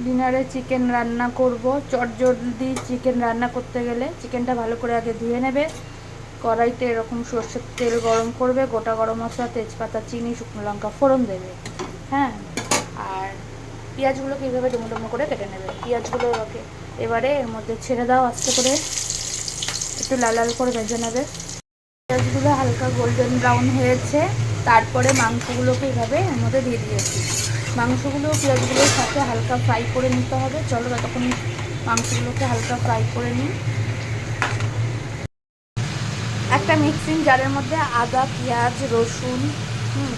ডিনারে চিকেন রান্না করব। চটজলদি চিকেন রান্না করতে গেলে চিকেনটা ভালো করে আগে ধুয়ে নেবে। কড়াইতে এরকম সর্ষের তেল গরম করবে, গোটা গরম মশলা, তেজপাতা, চিনি, শুকনো লঙ্কা ফোড়ন দেবে। হ্যাঁ, আর পেঁয়াজগুলোকে এইভাবে ডুমো ডুমো করে কেটে নেবে। পেঁয়াজগুলো এবারে এর মধ্যে ছেড়ে দাও, আস্তে করে একটু লাল লাল করে ভেজে নেবে। পেঁয়াজগুলো হালকা গোল্ডেন ব্রাউন হয়েছে, তারপরে মাংসগুলোকে এইভাবে এর মধ্যে দিয়ে দিয়েছি। মাংসগুলো পেঁয়াজগুলোর সাথে হালকা ফ্রাই করে নিতে হবে। চলো ততক্ষণ মাংসগুলোকে হালকা ফ্রাই করে নিই। একটা মিক্সিং জারের মধ্যে আদা, পেঁয়াজ, রসুন,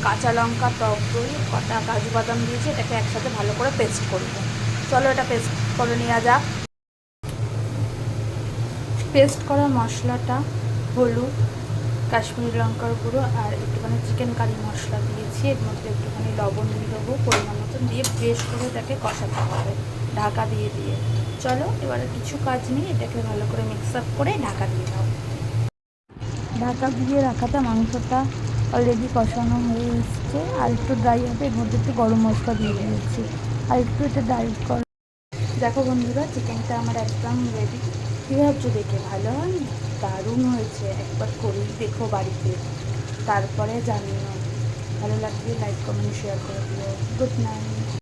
কাঁচা লঙ্কা, টক দই, কটা কাজু বাদাম দিয়েছি, এটাকে একসাথে ভালো করে পেস্ট করব। চলো এটা পেস্ট করে নেওয়া যাক। পেস্ট করা মশলাটা হলুদ, কাশ্মীরি লঙ্কার গুঁড়ো আর একটুখানি চিকেন কারি মশলা দিয়েছি। এর মধ্যে একটুখানি লবণ দিয়ে দেবো পরিমাণ মতন, দিয়ে বেশ করে এটাকে কষাতে হবে ঢাকা দিয়ে দিয়ে। চলো এবারে কিছু কাজ নেই, এটাকে ভালো করে মিক্স আপ করে ঢাকা দিয়ে দাও। ঢাকা দিয়ে রাখাটা মাংসটা অলরেডি কষানো হয়ে এসছে, আর একটু ড্রাই হবে। এর মধ্যে একটু গরম মশলা দিয়ে দিয়েছি, আর একটু এটা ড্রাই কর। দেখো বন্ধুরা, চিকেনটা আমার একদম রেডি। কী ভাবছো দেখে? ভালো হয়নি? দারুণ হয়েছে, একবার করেই দেখো বাড়িতে, তারপরে জানিও। ভালো লাগলে লাইক কমেন্ট শেয়ার করে দিও। Good night.